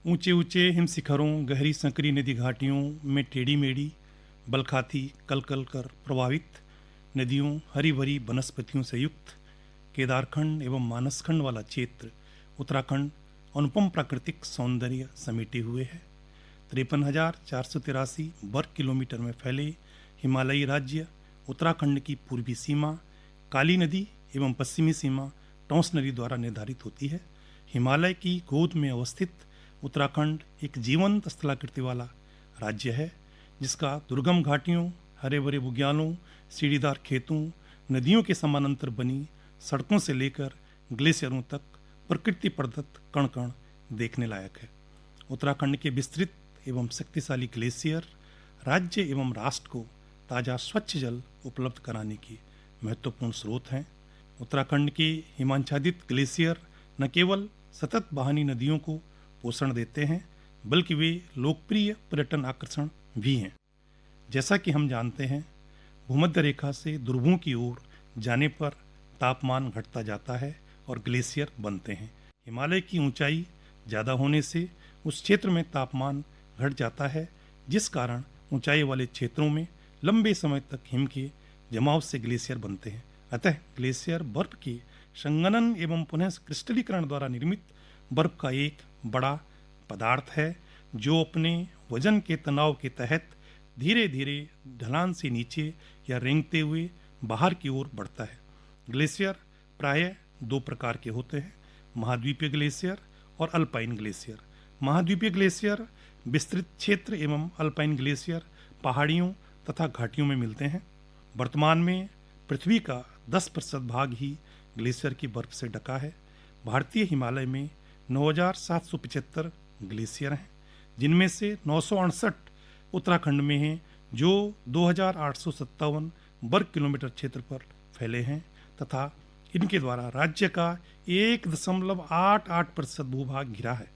ऊंचे ऊंचे हिम शिखरों, गहरी संकरी नदी घाटियों में टेढ़ी मेढ़ी बलखाती कल कल कर प्रभावित नदियों, हरी भरी वनस्पतियों से युक्त केदारखंड एवं मानसखंड वाला क्षेत्र उत्तराखंड अनुपम प्राकृतिक सौंदर्य समेटे हुए है। 53,483 वर्ग किलोमीटर में फैले हिमालयी राज्य उत्तराखंड की पूर्वी सीमा काली नदी एवं पश्चिमी सीमा टोंस नदी द्वारा निर्धारित होती है। हिमालय की गोद में अवस्थित उत्तराखंड एक जीवंत स्थलाकृति वाला राज्य है, जिसका दुर्गम घाटियों, हरे भरे बुग्यालों, सीढ़ीदार खेतों, नदियों के समानांतर बनी सड़कों से लेकर ग्लेशियरों तक प्रकृति प्रदत्त कण कण देखने लायक है। उत्तराखंड के विस्तृत एवं शक्तिशाली ग्लेशियर राज्य एवं राष्ट्र को ताज़ा स्वच्छ जल उपलब्ध कराने के महत्वपूर्ण स्रोत हैं। उत्तराखंड के हिमाच्छादित ग्लेशियर न केवल सतत बहानी नदियों को पोषण देते हैं, बल्कि वे लोकप्रिय पर्यटन आकर्षण भी हैं। जैसा कि हम जानते हैं, भूमध्य रेखा से ध्रुवों की ओर जाने पर तापमान घटता जाता है और ग्लेशियर बनते हैं। हिमालय की ऊंचाई ज़्यादा होने से उस क्षेत्र में तापमान घट जाता है, जिस कारण ऊंचाई वाले क्षेत्रों में लंबे समय तक हिम के जमाव से ग्लेशियर बनते हैं। अतः ग्लेशियर बर्फ के संघनन एवं पुनः क्रिस्टलीकरण द्वारा निर्मित बर्फ का एक बड़ा पदार्थ है, जो अपने वजन के तनाव के तहत धीरे धीरे ढलान से नीचे या रेंगते हुए बाहर की ओर बढ़ता है। ग्लेशियर प्रायः दो प्रकार के होते हैं, महाद्वीपीय ग्लेशियर और अल्पाइन ग्लेशियर। महाद्वीपीय ग्लेशियर विस्तृत क्षेत्र एवं अल्पाइन ग्लेशियर पहाड़ियों तथा घाटियों में मिलते हैं। वर्तमान में पृथ्वी का 10% भाग ही ग्लेशियर की बर्फ से ढका है। भारतीय हिमालय में 9,775 ग्लेशियर हैं, जिनमें से 968 उत्तराखंड में हैं, जो 2,857 वर्ग किलोमीटर क्षेत्र पर फैले हैं तथा इनके द्वारा राज्य का 1.88% भूभाग घिरा है।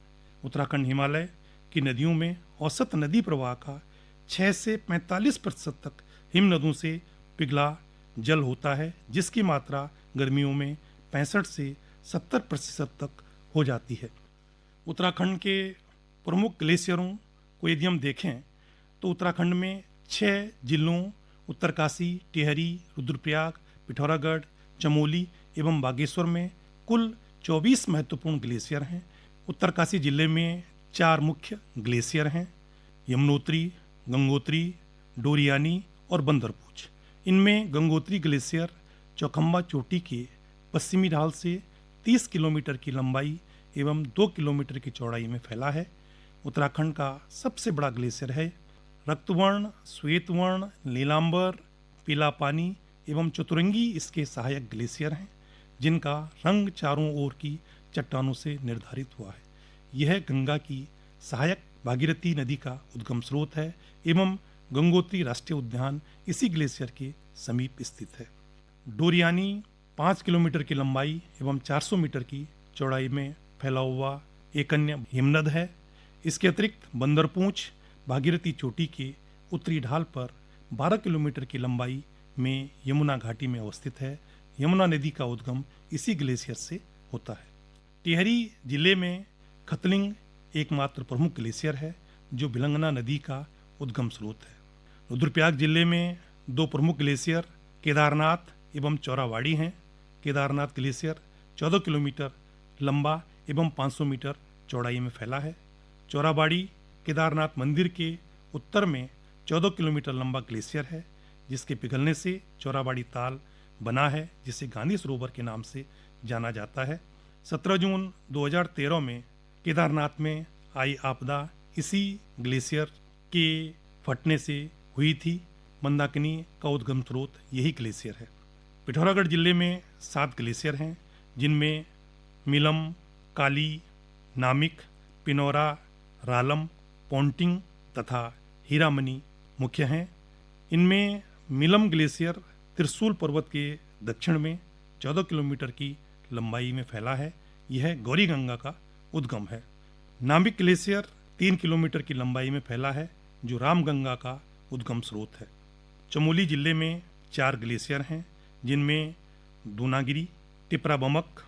उत्तराखंड हिमालय की नदियों में औसत नदी प्रवाह का 6 से 45% तक हिम नदों से पिघला जल होता है, जिसकी मात्रा गर्मियों में 65 से 70% तक हो जाती है। उत्तराखंड के प्रमुख ग्लेशियरों को यदि हम देखें तो उत्तराखंड में 6 जिलों उत्तरकाशी, टिहरी, रुद्रप्रयाग, पिथौरागढ़, चमोली एवं बागेश्वर में कुल 24 महत्वपूर्ण ग्लेशियर हैं। उत्तरकाशी जिले में 4 मुख्य ग्लेशियर हैं, यमुनोत्री, गंगोत्री, डोरियानी और बंदरपूछ। इनमें गंगोत्री ग्लेशियर चौखंबा चोटी के पश्चिमी ढाल से 30 किलोमीटर की लंबाई एवं 2 किलोमीटर की चौड़ाई में फैला है। उत्तराखंड का सबसे बड़ा ग्लेशियर है। रक्तवर्ण, श्वेतवर्ण, नीलांबर, पीला पानी एवं चतुरंगी इसके सहायक ग्लेशियर हैं, जिनका रंग चारों ओर की चट्टानों से निर्धारित हुआ है। यह गंगा की सहायक भागीरथी नदी का उद्गम स्रोत है एवं गंगोत्री राष्ट्रीय उद्यान इसी ग्लेशियर के समीप स्थित है। डोरियानी 5 किलोमीटर की लंबाई एवं 400 मीटर की चौड़ाई में फैला हुआ एक अन्य हिमनद है। इसके अतिरिक्त बंदरपूछ भागीरथी चोटी के उत्तरी ढाल पर 12 किलोमीटर की लंबाई में यमुना घाटी में अवस्थित है। यमुना नदी का उद्गम इसी ग्लेशियर से होता है। टिहरी जिले में खतलिंग एकमात्र प्रमुख ग्लेशियर है, जो भिलंगना नदी का उद्गम स्रोत है। रुद्रप्रयाग जिले में 2 प्रमुख ग्लेशियर केदारनाथ एवं चौराबाड़ी हैं। केदारनाथ ग्लेशियर 14 किलोमीटर लंबा एवं 500 मीटर चौड़ाई में फैला है। चौराबाड़ी केदारनाथ मंदिर के उत्तर में 14 किलोमीटर लंबा ग्लेशियर है, जिसके पिघलने से चौराबाड़ी ताल बना है, जिसे गांधी सरोवर के नाम से जाना जाता है। 17 जून 2013 में केदारनाथ में आई आपदा इसी ग्लेशियर के फटने से हुई थी। मंदाकिनी का उद्गम स्रोत यही ग्लेशियर है। पिथौरागढ़ जिले में 7 ग्लेशियर हैं, जिनमें मिलम, काली, नामिक, पिनौरा, रालम, पोंटिंग तथा हीरामनी मुख्य हैं। इनमें मिलम ग्लेशियर त्रिशूल पर्वत के दक्षिण में 14 किलोमीटर की लंबाई में फैला है। यह गौरी गंगा का उद्गम है। नामिक ग्लेशियर 3 किलोमीटर की लंबाई में फैला है, जो रामगंगा का उद्गम स्रोत है। चमोली जिले में 4 ग्लेशियर हैं, जिनमें दूनागिरी, टिपरा बमक,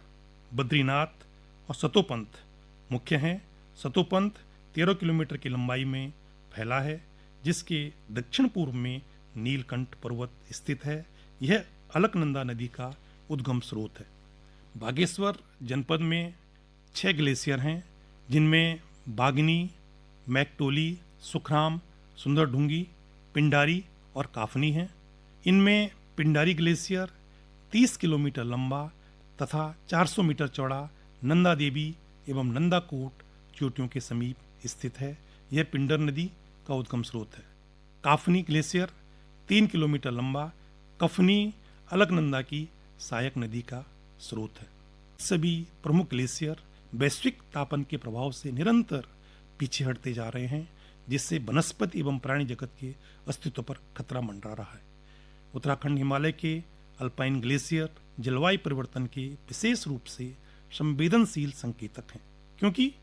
बद्रीनाथ और सतोपंथ मुख्य हैं। सतोपंथ 13 किलोमीटर की लंबाई में फैला है, जिसके दक्षिण पूर्व में नीलकंठ पर्वत स्थित है। यह अलकनंदा नदी का उद्गम स्रोत है। बागेश्वर जनपद में 6 ग्लेशियर हैं, जिनमें बागनी, मैकटोली, सुखराम, सुंदरढुंगी, पिंडारी और काफनी हैं। इनमें पिंडारी ग्लेशियर 30 किलोमीटर लंबा तथा 400 मीटर चौड़ा नंदा देवी एवं नंदाकोट चोटियों के समीप स्थित है। यह पिंडर नदी का उद्गम स्रोत है। काफनी ग्लेशियर 3 किलोमीटर लंबा कफनी अलकनंदा की सहायक नदी का स्रोत है। सभी प्रमुख ग्लेशियर वैश्विक तापन के प्रभाव से निरंतर पीछे हटते जा रहे हैं, जिससे वनस्पति एवं प्राणी जगत के अस्तित्व पर खतरा मंडरा रहा है। उत्तराखंड हिमालय के अल्पाइन ग्लेशियर जलवायु परिवर्तन के विशेष रूप से संवेदनशील संकेतक हैं, क्योंकि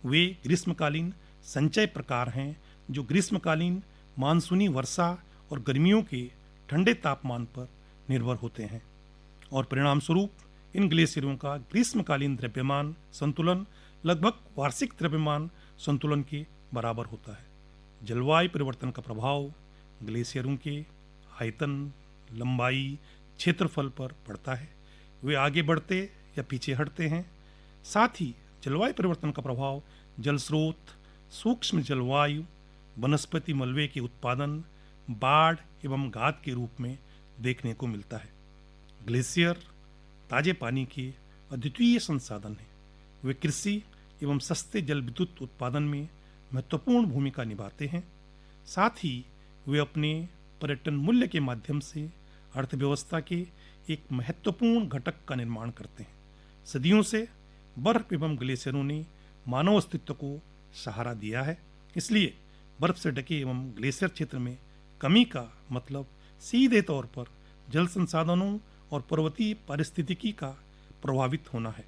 वे ग्रीष्मकालीन संचय प्रकार हैं जो ग्रीष्मकालीन मानसूनी वर्षा और गर्मियों के ठंडे तापमान पर निर्भर होते हैं, और परिणाम स्वरूप इन ग्लेशियरों का ग्रीष्मकालीन द्रव्यमान संतुलन लगभग वार्षिक द्रव्यमान संतुलन के बराबर होता है। जलवायु परिवर्तन का प्रभाव ग्लेशियरों के आयतन, लंबाई, क्षेत्रफल पर पड़ता है। वे आगे बढ़ते या पीछे हटते हैं। साथ ही जलवायु परिवर्तन का प्रभाव जल स्रोत, सूक्ष्म जलवायु, वनस्पति मलबे के उत्पादन, बाढ़ एवं गाद के रूप में देखने को मिलता है। ग्लेशियर ताजे पानी के अद्वितीय संसाधन हैं। वे कृषि एवं सस्ते जल विद्युत उत्पादन में महत्वपूर्ण भूमिका निभाते हैं। साथ ही वे अपने पर्यटन मूल्य के माध्यम से अर्थव्यवस्था के एक महत्वपूर्ण घटक का निर्माण करते हैं। सदियों से बर्फ एवं ग्लेशियरों ने मानव अस्तित्व को सहारा दिया है। इसलिए बर्फ से ढके एवं ग्लेशियर क्षेत्र में कमी का मतलब सीधे तौर पर जल संसाधनों और पर्वतीय पारिस्थितिकी का प्रभावित होना है।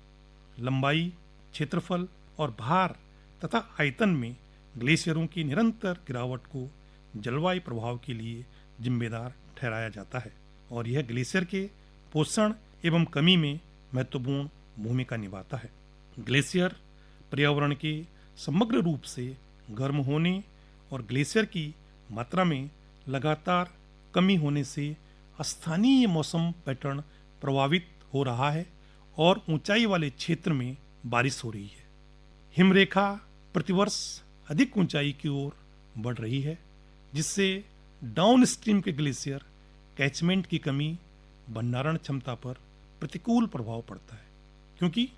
लंबाई, क्षेत्रफल और भार तथा आयतन में ग्लेशियरों की निरंतर गिरावट को जलवायु प्रभाव के लिए जिम्मेदार ठहराया जाता है, और यह ग्लेशियर के पोषण एवं कमी में महत्वपूर्ण भूमिका निभाता है। ग्लेशियर पर्यावरण के समग्र रूप से गर्म होने और ग्लेशियर की मात्रा में लगातार कमी होने से स्थानीय मौसम पैटर्न प्रभावित हो रहा है और ऊंचाई वाले क्षेत्र में बारिश हो रही है। हिमरेखा प्रतिवर्ष अधिक ऊंचाई की ओर बढ़ रही है, जिससे डाउन स्ट्रीम के ग्लेशियर कैचमेंट की कमी, भंडारण क्षमता पर प्रतिकूल प्रभाव पड़ता है, क्योंकि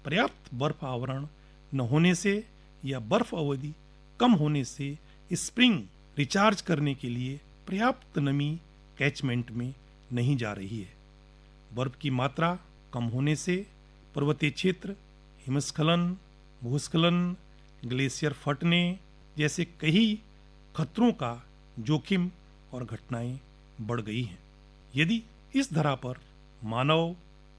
पर्याप्त बर्फ आवरण न होने से या बर्फ अवधि कम होने से स्प्रिंग रिचार्ज करने के लिए पर्याप्त नमी कैचमेंट में नहीं जा रही है। बर्फ की मात्रा कम होने से पर्वतीय क्षेत्र, हिमस्खलन, भूस्खलन, ग्लेशियर फटने जैसे कई खतरों का जोखिम और घटनाएं बढ़ गई हैं। यदि इस धरा पर मानव,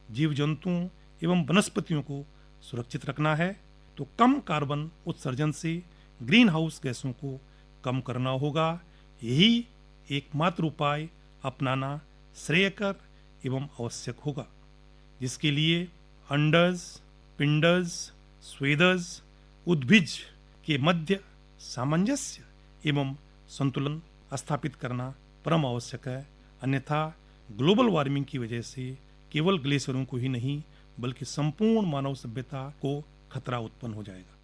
जीव जंतुओं एवं वनस्पतियों को सुरक्षित रखना है तो कम कार्बन उत्सर्जन से ग्रीन हाउस गैसों को कम करना होगा। यही एकमात्र उपाय अपनाना श्रेयकर एवं आवश्यक होगा, जिसके लिए अंडर्स, पिंडर्स, स्वेदर्स, उद्भिज के मध्य सामंजस्य एवं संतुलन स्थापित करना परम आवश्यक है। अन्यथा ग्लोबल वार्मिंग की वजह से केवल ग्लेशियरों को ही नहीं बल्कि संपूर्ण मानव सभ्यता को खतरा उत्पन्न हो जाएगा।